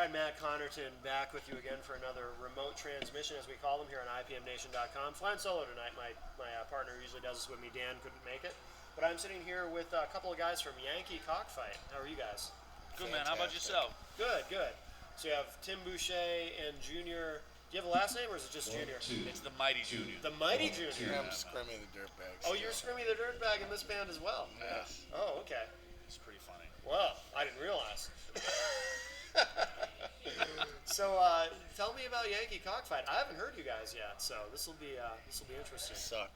guy Matt Connerton back with you again for another remote transmission, as we call them here on IPMNation.com. Flying solo tonight. My partner who usually does this with me, Dan, couldn't make it. But I'm sitting here with a couple of guys from Yankee Cockfight. How are you guys? Good, man. How about yourself? Good, good. So you have Tim Boucher and Junior. Do you have a last name, or is it just Junior? It's the Mighty Junior. The Mighty Junior. I'm Scrimmy the Dirtbag. Oh, you're Scrimmy the Dirtbag in this band as well? Yes. Oh, okay. It's pretty funny. Well, I didn't realize. So, tell me about Yankee Cockfight. I haven't heard you guys yet, so this will be interesting. Suck.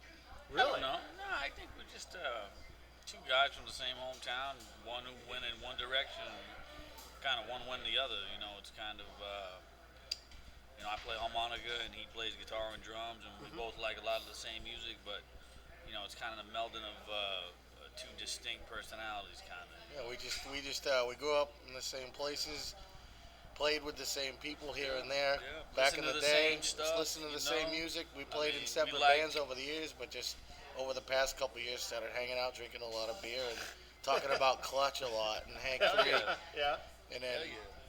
Really? No, I think we're just two guys from the same hometown. One who went in one direction, kind of one went the other. You know, it's kind of. I play harmonica and he plays guitar and drums, and we both like a lot of the same music, but it's kind of the melding of two distinct personalities, kind of. Yeah, we grew up in the same places, played with the same people here and there. Yeah, Back in the day, listen to the same music. We played in separate bands over the years, but just over the past couple of years, started hanging out, drinking a lot of beer, and talking about Clutch a lot and Hank Free. Yeah. And then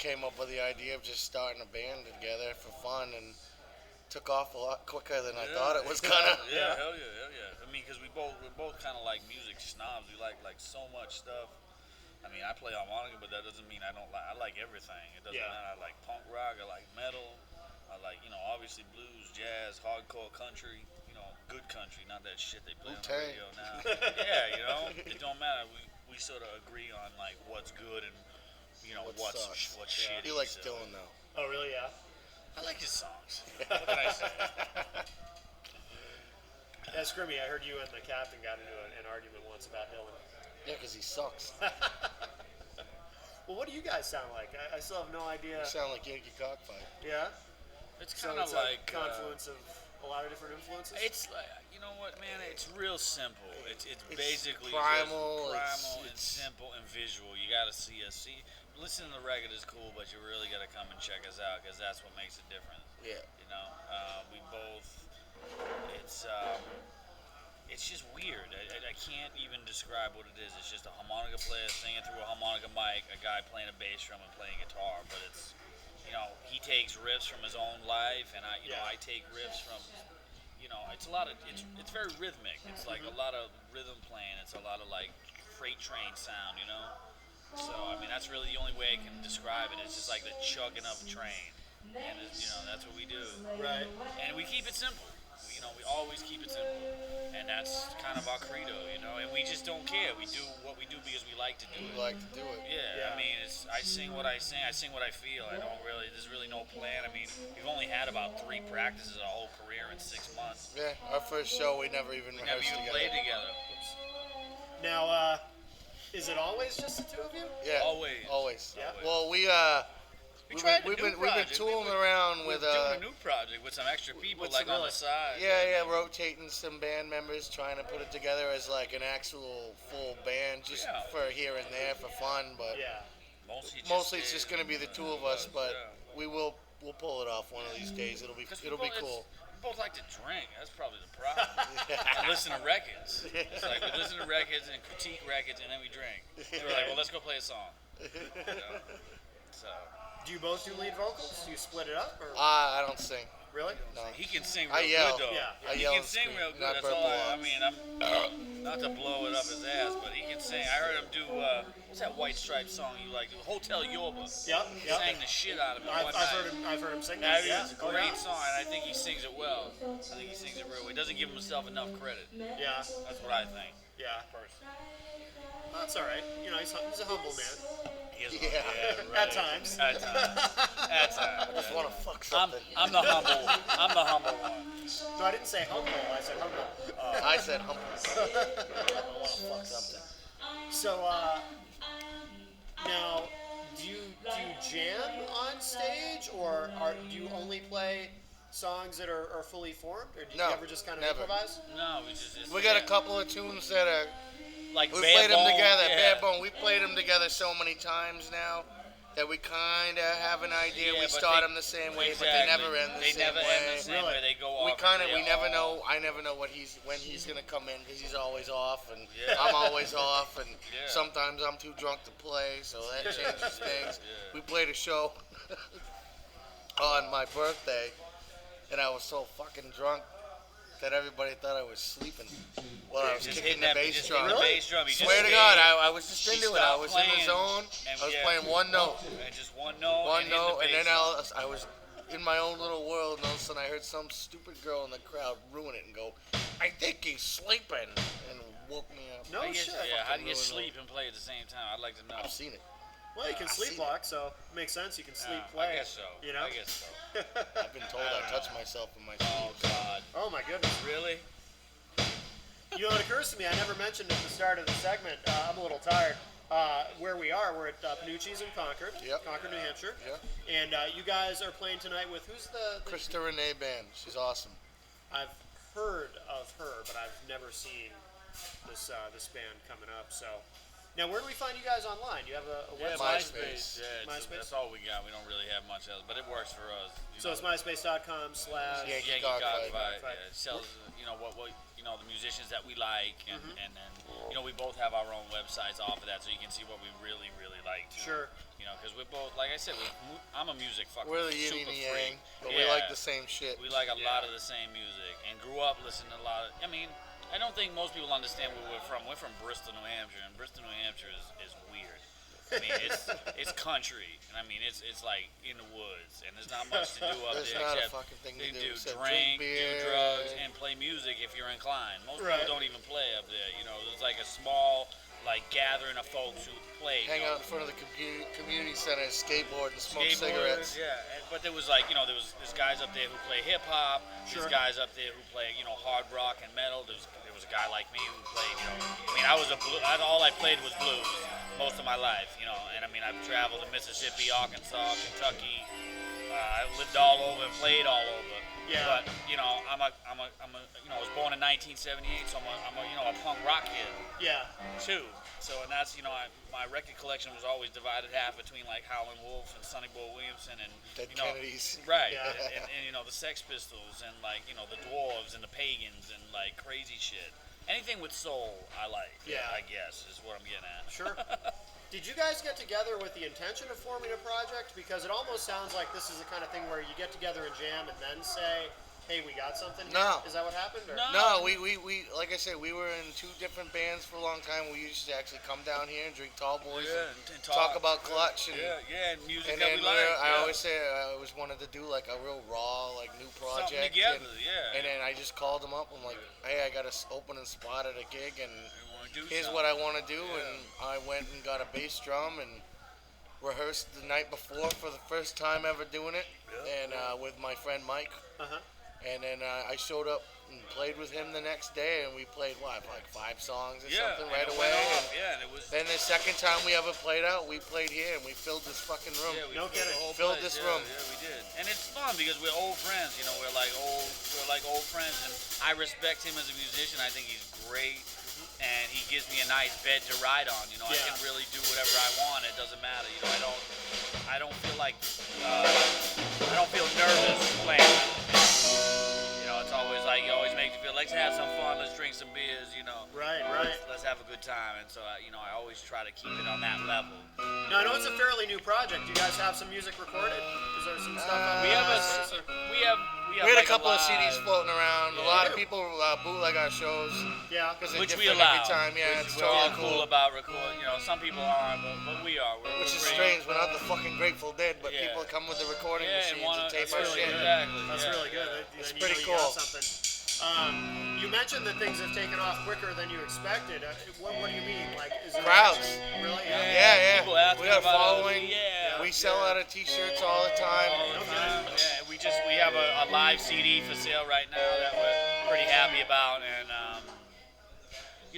came up with the idea of just starting a band together for fun, and took off a lot quicker than I thought it was gonna. Yeah, hell yeah. I mean, because we're both kind of like music snobs. We like so much stuff. I mean, I play harmonica, but that doesn't mean I don't like. I like everything. It doesn't matter. I like punk rock. I like metal. I like obviously blues, jazz, hardcore country. Good country, not that shit they play on the radio now. Yeah, it don't matter. We sort of agree on like what's good and. What's shitty. He likes Dylan though. Oh, really? Yeah. I like his songs. What can I say? Yeah, Scrimmy, I heard you and the captain got into an argument once about Dylan. Yeah, because he sucks. Well, what do you guys sound like? I still have no idea. You sound like Yankee Cockfight. Yeah? It's So kind of it's like a confluence of a lot of different influences? It's like, you know what, man? It's real simple. It's basically primal, just primal and simple and visual. You got to see us. Listen to the record is cool, but you really got to come and check us out because that's what makes it different. Yeah. We both. It's just weird. I can't even describe what it is. It's just a harmonica player singing through a harmonica mic, a guy playing a bass drum and playing guitar. But it's, he takes riffs from his own life, and I take riffs from. It's a lot of. It's very rhythmic. It's like a lot of rhythm playing. It's a lot of like freight train sound. So, I mean, that's really the only way I can describe it. It's just like the chugging of a train. And, that's what we do. Right. And we keep it simple. We always keep it simple. And that's kind of our credo, And we just don't care. We do what we do because we like to do it. We like to do it. Yeah. I mean, I sing what I sing. I sing what I feel. There's really no plan. I mean, we've only had about 3 practices our whole career in 6 months. Yeah, our first show, we never even rehearsed together. Played together. Now, is it always just the two of you? Yeah. Always. Yeah. Well, we've been tooling around with doing a new project with some extra people like on the side. Yeah, rotating some band members, trying to put it together as like an actual full band, just for here and there for fun. But mostly it's just gonna be the two of us. But we'll pull it off one of these days. It'll be cool. We both like to drink. That's probably the problem. And listen to records. It's like we listen to records and critique records, and then we drink. And we're like, well, let's go play a song. So. Do you both do lead vocals? Do you split it up? Or? I don't sing. Really? No. He can sing I real yell. good, though. Yeah. I He yell can and sing scream, real good. not That's purple all. on. I mean, I'm not to blow it up his ass, but he can sing. I heard him do what's that White Stripes song you like? Hotel Yorba. Yep. He sang the shit out of it one night. I've heard him sing Yeah, that. it's a great song, and I think he sings it well. I think he sings it real well. He doesn't give himself enough credit. Yeah. That's what I think. Yeah. Personally. Well, that's all right. He's a humble man. He is Yeah. At times. At times. I just want to fuck something. I'm the humble one. No, I didn't say humble. I said humble. I said humble. I want to fuck something. So, now, do you jam on stage, or do you only play songs that are fully formed, or do you ever just kind of improvise? No, We got a couple of tunes that are. Like We Bad played them Bone, together. yeah. Bad Bone. We played them together so many times now that we kind of have an idea. Yeah, we but start them the same way, but they never end the same way. way. They go off. We never know. I never know when he's gonna come in because he's always off, and Yeah. I'm always off, and Yeah. sometimes I'm too drunk to play, so that changes things. Yeah. We played a show on my birthday, and I was so fucking drunk that everybody thought I was sleeping while I was kicking the bass drum. Really? Swear to God, I was just into it. I was in the zone. I was playing one note. And just one note. And then I was in my own little world, and all of a sudden I heard some stupid girl in the crowd ruin it and go, "I think he's sleeping," and woke me up. No shit. Yeah, how do you sleep and play at the same time? I'd like to know. I've seen it. Well, you can sleepwalk, so it makes sense. You can sleep play. I guess so. You know? I guess so. I've been told I touch myself in my sleep. Oh, God. Oh, my goodness. Really? You know, it occurs to me, I never mentioned at the start of the segment, I'm a little tired, where we are. We're at Panucci's in Concord, Concord, New Hampshire. Yep. And you guys are playing tonight with, who's the Krista Renee Band. She's awesome. I've heard of her, but I've never seen this band coming up, so... Now, where do we find you guys online? You have a website? MySpace. Yeah, MySpace? That's all we got. We don't really have much else, but it works for us. So it's myspace.com/ Yankee Cockfight. Cockfight. Yeah, it sells, what the musicians that we like, and then we both have our own websites off of that, so you can see what we really, really like too. Sure. Because we're both, like I said, I'm a music fucking We're the yin super and freak. yang, but we like the same shit. We like a lot of the same music, and grew up listening to a lot of. I don't think most people understand where we're from. We're from Bristol, New Hampshire, and Bristol, New Hampshire is weird. It's country, and it's like in the woods, and there's not much to do up There's there not except a fucking thing to do except drink, beer, do drugs, and play music if you're inclined. Most Right. people don't even play up there. There's like a small gathering of folks who play. Hang out in front of the community center, skateboard, and smoke cigarettes. Yeah, but there was there's guys up there who play hip hop. Sure. There's guys up there who play hard rock and metal. There was a guy like me who played all I played was blues most of my life. And I've traveled to Mississippi, Arkansas, Kentucky. I lived all over and played all over. Yeah. But I was born in 1978, so I'm a punk rock kid. Yeah. Too. So, and that's, my record collection was always divided half between like Howlin' Wolf and Sonny Boy Williamson and Dead Kennedys. Right. Yeah. And the Sex Pistols and the Dwarves and the Pagans and crazy shit. Anything with soul, I like. Yeah. I guess is what I'm getting at. Sure. Did you guys get together with the intention of forming a project? Because it almost sounds like this is the kind of thing where you get together and jam and then say, "Hey, we got something here." No. Is that what happened? Or? No, we like I said, we were in two different bands for a long time. We used to actually come down here and drink tall boys and talk about Clutch and and music and that then we like. I always say I always wanted to do like a real raw new project. Something together, and then I just called them up. I'm like, "Hey, I got an opening spot at a gig and here's something. what I want to do." And I went and got a bass drum and rehearsed the night before for the first time ever doing it, and with my friend Mike. And then I showed up and played with him the next day, and we played like 5 songs or something right away. And it was. Then the second time we ever played out, we played here, and we filled this fucking room. Yeah, we No kidding. Filled this room. Yeah, we did. And it's fun because we're old friends. We're like old friends, and I respect him as a musician. I think he's great. And he gives me a nice bed to ride on. I can really do whatever I want. It doesn't matter. I don't feel like I don't feel nervous playing. It's always like, you always make me feel, let's have some fun, let's drink some beers, Right. Let's have a good time. And so, I always try to keep it on that level. Now, I know it's a fairly new project. Do you guys have some music recorded? Is there some stuff? We had a couple of CDs floating around. A lot of people bootleg our shows. Yeah. Which we allow. Every time. Yeah, it's we're all totally cool about recording. Some people aren't, but we are. Which is strange. We're not the fucking Grateful Dead, but people come with the recording machines and tape our shit. Exactly. That's really good. It's Then pretty you got cool. something. You mentioned that things have taken off quicker than you expected. What do you mean? Like, is it Crowds. Really? Yeah. People ask We got a about following. Yeah. We sell out of T-shirts all the time. Yeah, we have a live CD for sale right now that we're pretty happy about, and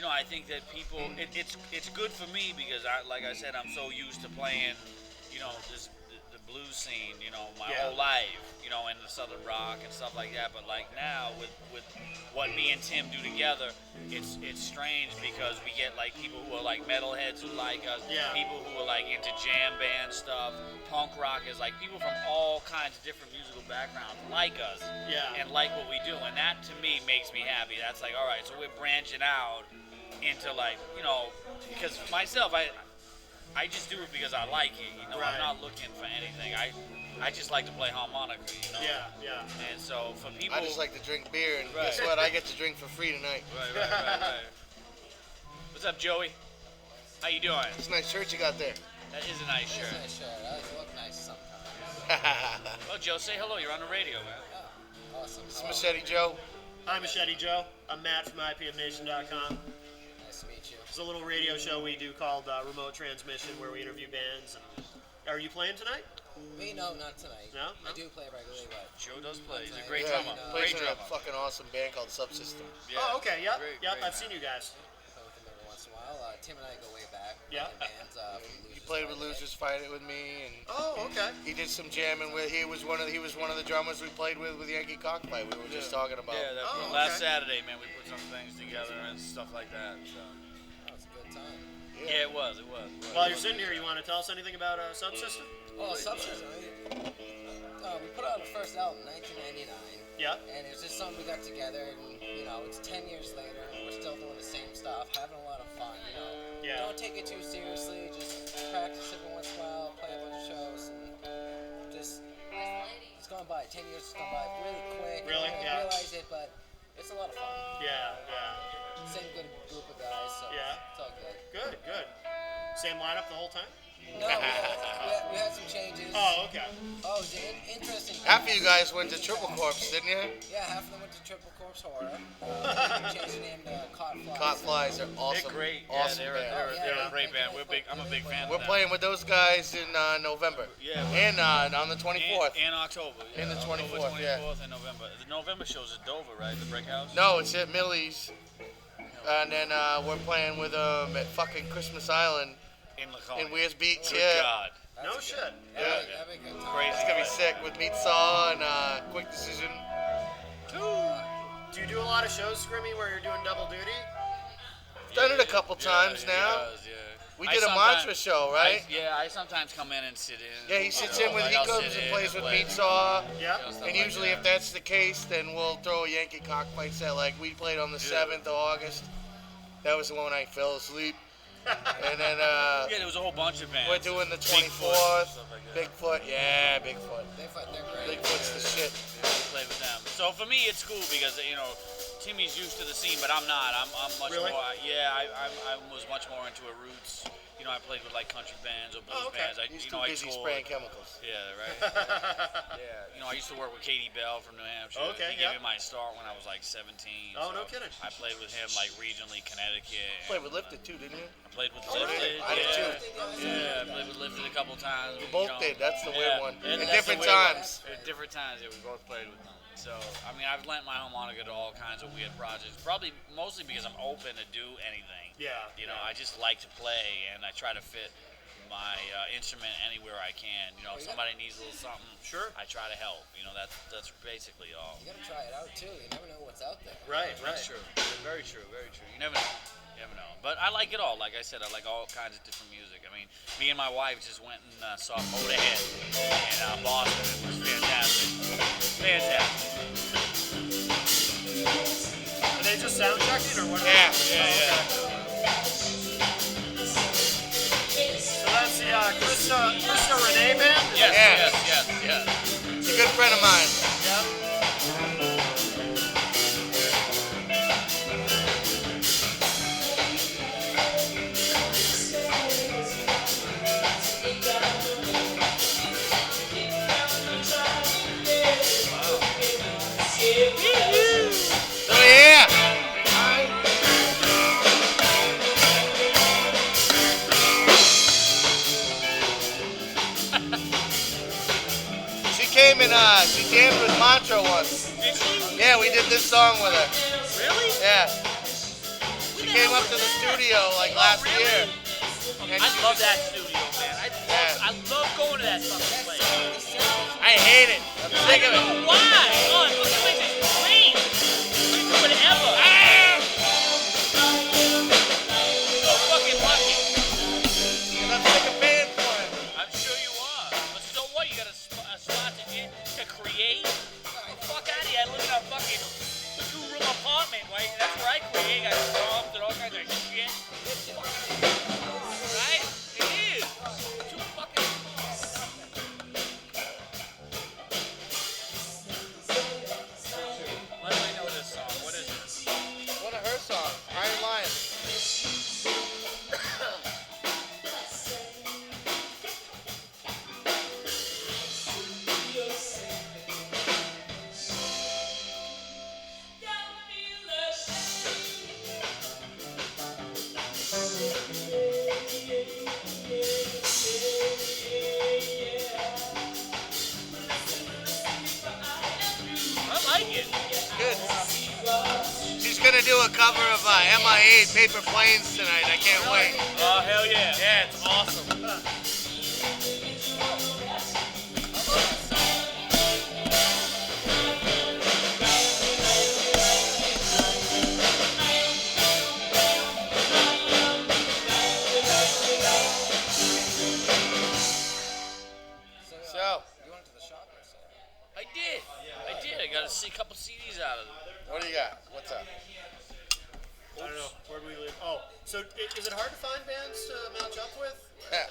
I think that people it's good for me because like I said, I'm so used to playing, the blues scene, my whole life, in the Southern rock and stuff like that. But like now with what me and Tim do together, it's strange because we get like people who are like metalheads who like us, people who are like into jam band stuff, punk rockers, like people from all kinds of different musical backgrounds like us, and like what we do, and that to me makes me happy. That's like, all right, so we're branching out into like, because myself, I just do it because I like it. Right. I'm not looking for anything. I just like to play harmonica, you know? Yeah. And so for people... I just like to drink beer, and guess what? I get to drink for free tonight. Right. What's up, Joey? How you doing? It's a nice shirt you got there. That is a nice shirt. It is a nice shirt. I like to look nice sometimes. Well, Joe, say hello. You're on the radio, man. Oh, awesome. This is Machete Joe. Hi, Machete Joe. I'm Matt from IPMNation.com. Nice to meet you. It's a little radio show we do called Remote Transmission where we interview bands. And are you playing tonight? Me, no, not tonight. No? I do play regularly, but Joe does play. He's a great Yeah, drummer. he plays Great in a drummer. fucking awesome band called Subsystem. Yeah. Oh, okay. Yep. Great I've seen you guys. play with them every once in a while. Tim and I go way back. Yeah. In bands, He played with Losers Fight It with me, and Oh, okay. he did some jamming with. He was one of the drummers we played with Yankee Cockfight. We were just talking about. Yeah, Oh, last okay. Saturday, man, we put some things together and stuff like that. So. Oh, it's a good time. Yeah, it was. While you're sitting here, you want to tell us anything about Subsystem? Oh, Substance. We put out our first album in 1999. Yeah. And it's just something we got together, and it's 10 years later, and we're still doing the same stuff, having a lot of fun. Yeah. Don't take it too seriously. Just practice every once in a while, play a bunch of shows, and just it's gone by. 10 years has gone by really quick. Really? I Yeah. realize it, but it's a lot of fun. Yeah. Same good group of guys, so Yeah. it's all good. Good. Same lineup the whole time? No, we had some changes. Oh, okay. Oh, it's interesting. Half of you guys went to Triple Corpse, didn't you? Yeah, half of them went to Triple Corpse Horror. We changed the name to Cockfight. Caught Flies are awesome. They're great. Awesome yeah, band. they're a great band. I'm a big fan of We're them. playing with those guys in November. Yeah. And on the 24th. And October. Yeah. And the October 24th, yeah. 24th and November. The November show's at Dover, right? The Brick House? No, it's at Millie's. And then we're playing with them at fucking Christmas Island In Laconia. in Weirs Beach. Good Yeah. God. No shit. That'd be a good time. Crazy. It's gonna be sick with Meat Saw and Quick Decision. Do you do a lot of shows, Scrimmy, where you're doing double duty? Done it a couple times now. He does, yeah. We did a mantra show, right? I sometimes come in and sit in. Yeah, he sits in with, he I'll comes sit and in plays with play. Meat Saw. Yep. Stuff And like usually, that. if that's the case, then we'll throw a Yankee Cockfight set. Like we played on the 7th of August. That was the one I fell asleep. And then Yeah, there was a whole bunch of bands. we're doing the Bigfoot, 24th. stuff like that. Bigfoot, yeah, Bigfoot. They're great. Bigfoot's the shit. Yeah, we play with them. So for me, it's cool because Timmy's used to the scene, but I'm not. I'm much Really? more. Yeah, I was much more into a roots. I played with like country bands or blues okay. bands. He's too I busy toured. spraying chemicals. Yeah, right. Yeah, I used to work with Katie Bell from New Hampshire. Okay, He gave yeah. me my start when I was like 17. Oh, so no kidding. I played with him like regionally, Connecticut. Played with Lifted too, didn't you? I played with Oh, Lifted. really? I did too. Yeah, I played with Lifted a couple times. We both did. That's the weird one. and At that's different the weird one. times. At different times, yeah, we both played with them. So, I've lent my harmonica to all kinds of weird projects. Probably mostly because I'm open to do anything. Yeah. I just like to play, and I try to fit my instrument anywhere I can. If somebody needs a little something, Sure. I try to help. That's basically all. You gotta try it out too. You never know what's out there. Right. That's true. Very true. Very true. You never know. You never know. But I like it all. Like I said, I like all kinds of different music. Me and my wife just went and saw Motorhead in Boston. It was fantastic. Fantastic. Are they just sound checking or what? Yeah. So that's the Krista Renee band? Yes. He's a good friend of mine. Yeah. Oh yeah. She came and she jammed with Mantra once. Did she? Yeah, we did this song with her. Really? Yeah. She came up to the studio like last really? year. And I she love was- that studio, man. I love going to that fucking place. I hate it. I'm I sick of don't it. know why. Oh, the place is great. We do whatever. So fucking lucky. And I'm sick of paying for it. I'm sure you are. But so what? You got a spot to create? Get the fuck out of here. I live in a fucking 2-room apartment, right? That's where I create. I got drums and all kinds of shit. Right? It is. Too fucking... Good. She's gonna do a cover of MIA Paper Planes tonight. I can't wait. Oh, hell yeah. Yeah, it's awesome. So, you went to the shop or something? I did. I got to see a couple CDs out of them. what do you got? What's up? I don't know. Where do we live? Oh, so is it hard to find bands to match up with?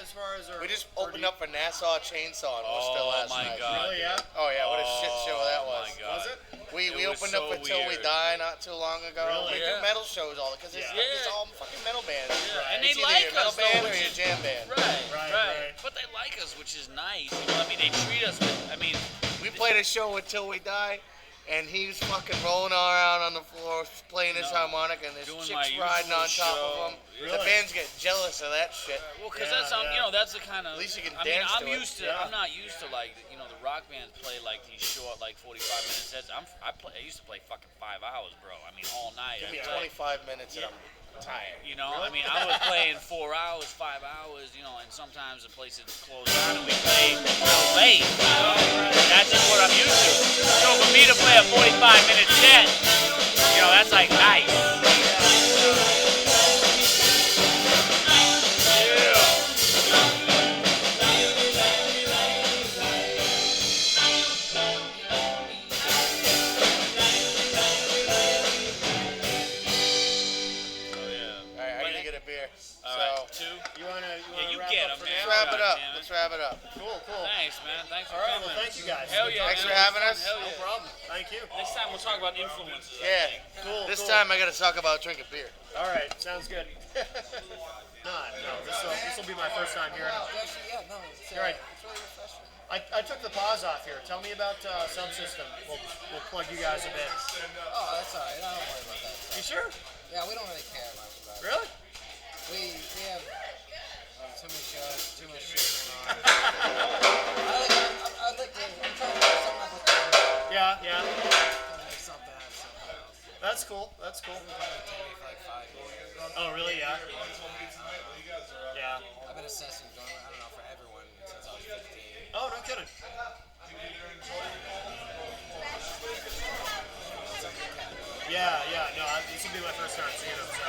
As far as we just opened up for Nassau Chainsaw in Worcester last night. Oh my God! Really? Yeah. Oh yeah, what a shit show that was. Oh my God. Was it? We It was opened so up for Till We weird. Die not too long ago. Really? We do metal shows all because it's all fucking metal bands. Yeah. And It's they either like your metal us, band though, or which your jam band. Right. But they like us, which is nice. You know, I mean, they treat us with. I mean, We played a show with Till We Die, and he's fucking rolling around on the floor playing his harmonica, and there's doing chicks my riding on usual top show. of him. Really? The bands get jealous of that shit. well, because that's you know, that's the kind of. At least you can I mean, dance I'm to it. used to. I'm not used to like the rock bands play like these short, like 45-minute sets. I used to play fucking 5 hours, bro. I mean, all night. Give me I play, 25 minutes and I'm tired. You know, I mean, I was playing 4 hours, 5 hours, and sometimes the place is closed down and we play late, That's just what I'm used to. So for me to play a 45-minute set, that's like nice. Let's wrap it up. Cool. Thanks, man. Thanks for All right, coming. well, thank you guys. Hell yeah. Thanks man. for having us. Hell yeah. No problem. Thank you. Next time we'll talk about influences. Yeah. Cool. This time I gotta talk about drinking beer. All right, sounds good. No, this will be my first time here. Actually, yeah, no. It's Right. really refreshing. I took the pause off here. Tell me about Subsystem. We'll plug you guys a bit. Oh, that's alright. I don't worry about that stuff. You sure? Yeah, we don't really care much about it. Really? We have too many shows, too much shit going on. I'm trying to make something up with them. Yeah. Trying to make something out of something else. That's cool. It's been taking me for like 5 years. Oh, really? Yeah. Yeah. I've been assessing going, I don't know, for everyone since I was 15. Oh, no kidding. Yeah. No, this will be my first time seeing him, so.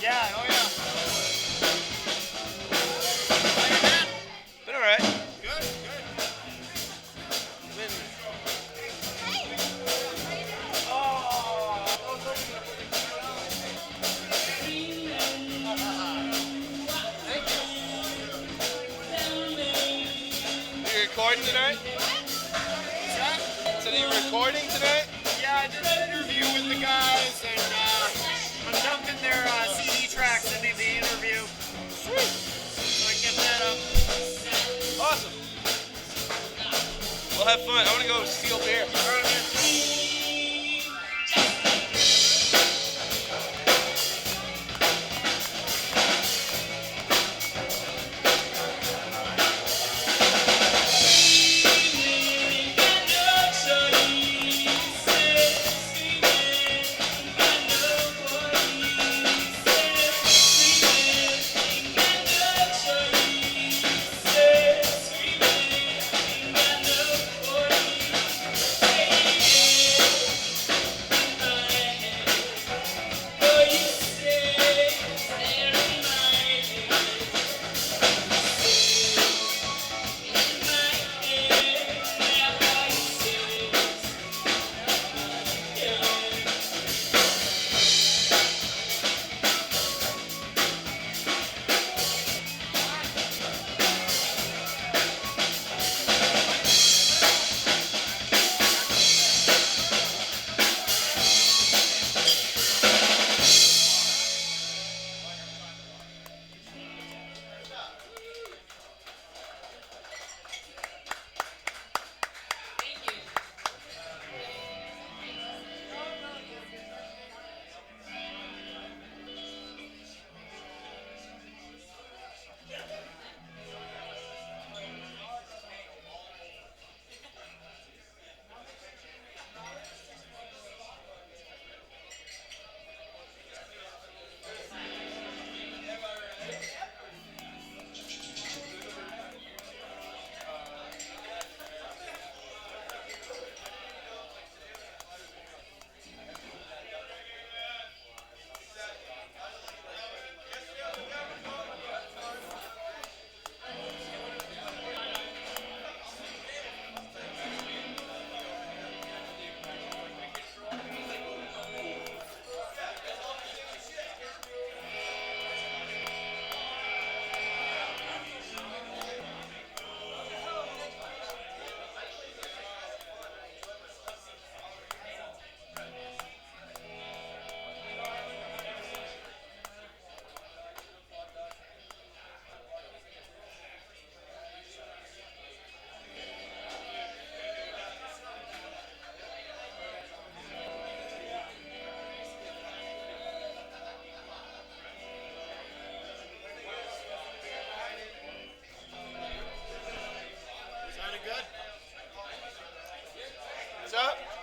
Yeah, oh yeah. How you been? Been alright. Good, good. You recording tonight? What's that? So you recording tonight? Yeah, I did an interview with the guys, and I'm dumping their CD tracks into the interview. Sweet. So I can get that up. Awesome. We'll have fun. I want to go steal beer. All right, man.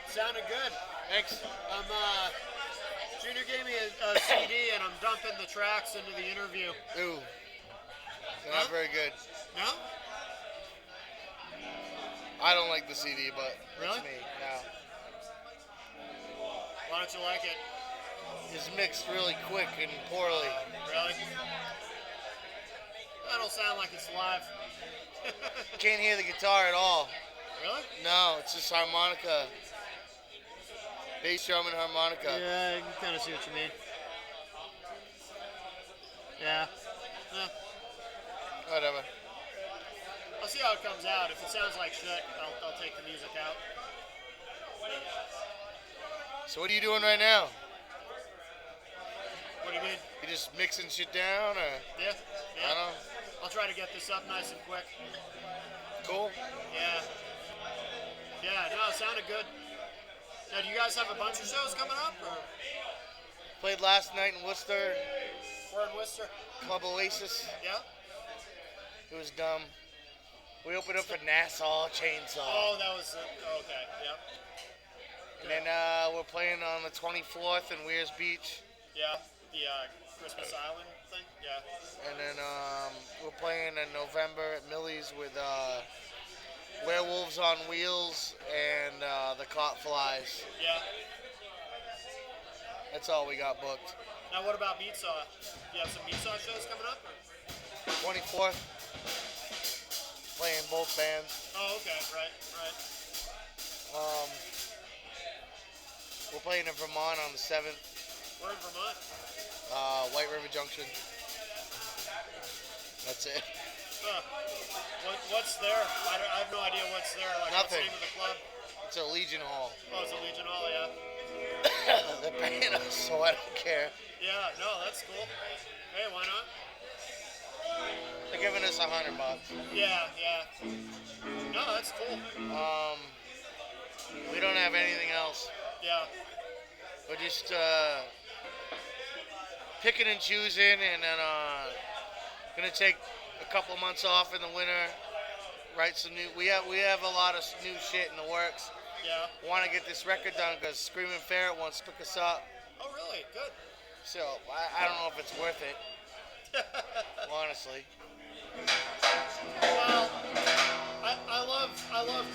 Sounded good. Thanks. Junior gave me a CD and I'm dumping the tracks into the interview. Ooh. They're not very good. No? I don't like the CD, but Really? it's me. No. Why don't you like it? It's mixed really quick and poorly. Really? That don't sound like it's live. Can't hear the guitar at all. Really? No, it's just harmonica. Bass drum and harmonica. Yeah, I can kind of see what you mean. Yeah. Whatever. I'll see how it comes out. If it sounds like shit, I'll take the music out. So what are you doing right now? What do you mean? You just mixing shit down, or? Yeah. I don't know. I'll try to get this up nice and quick. Cool. Yeah. Yeah, no, it sounded good. Now, do you guys have a bunch of shows coming up? Or? Played last night in Worcester. We're in Worcester. Club Oasis. Yeah? It was dumb. We opened up for Nassau Chainsaw. Oh, that was okay. Yep. And then we're playing on the 24th in Weirs Beach. Yeah, the Christmas Island thing. Yeah. And then we're playing in November at Millie's with Werewolves on Wheels and the Caught Flies. Yeah. That's all we got booked. Now, what about Meat Saw? Do you have some Meat Saw shows coming up? Or? 24th. Playing both bands. Oh, okay, right. We're playing in Vermont on the 7th. We're in Vermont. White River Junction. That's it. What's there? I have no idea what's there. Like, nothing. What's the name of the club? It's a Legion Hall. Oh, it's a Legion Hall, yeah. They're paying us, so I don't care. Yeah, no, that's cool. Hey, why not? They're giving us $100. Yeah. No, that's cool. We don't have anything else. Yeah. We're just picking and choosing, and then gonna take a couple months off in the winter. Write some new. We have a lot of new shit in the works. Yeah. Want to get this record done because Screaming Ferret wants to pick us up. Oh, really? Good. So I don't know if it's worth it. Honestly. Well, I love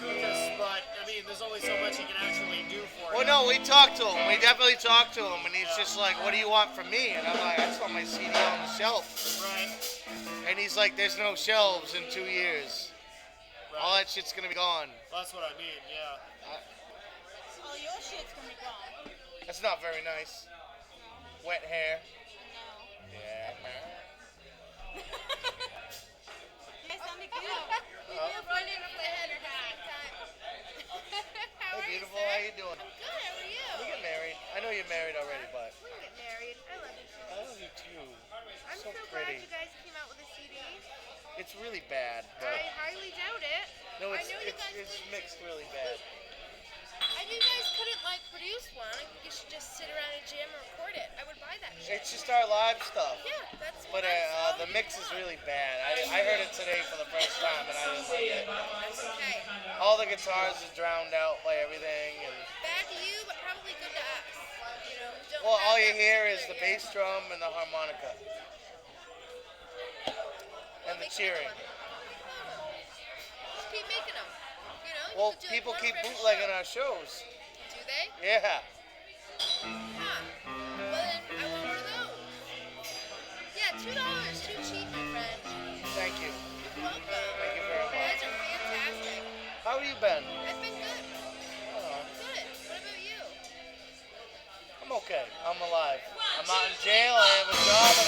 Kukas, but I mean, there's only so much he can actually do for you. Well, no, we talked to him. We definitely talked to him, and he's just like, "What do you want from me?" And I'm like, "I just want my CD on the shelf." Right. And he's like, "There's no shelves in 2 years. Right. All that shit's gonna be gone." Well, that's what I mean. Yeah. All your shit's gonna be gone. That's not very nice. Wet hair. No. Yeah. You guys sounded good. We were running for the head or hat. Hey, beautiful. How you doing? I'm good. How are you? We get married. I know you're married already, but We can get married. I love you. I love you too. I'm So so pretty. glad you guys came out with a CD. It's really bad, but I highly doubt it. no, I it's know you guys it's couldn't- mixed really bad. I knew you guys couldn't produce one. I think you should just sit around and jam and record it. I would buy that shit. It's just our live stuff. Yeah, that's. But that's all the we mix is want. really bad. I heard it today for the first time, and I didn't like it. That's okay. All the guitars are drowned out by everything, and Bad to you, but probably good to us. You know, who don't well, have all you that hear is the particular bass drum and the harmonica and the Make another cheering. one. Just keep making them. You know. You Well, could do people one keep for every bootlegging show. our shows. Do they? Yeah. Huh. Well, then I want one of those. Yeah, $2. Too cheap, my friend. Thank you. You're welcome. Thank you very You much. guys are fantastic. How have you been? I've been good. Oh, Good. What about you? I'm okay. I'm alive. I'm not in jail. I have a job. I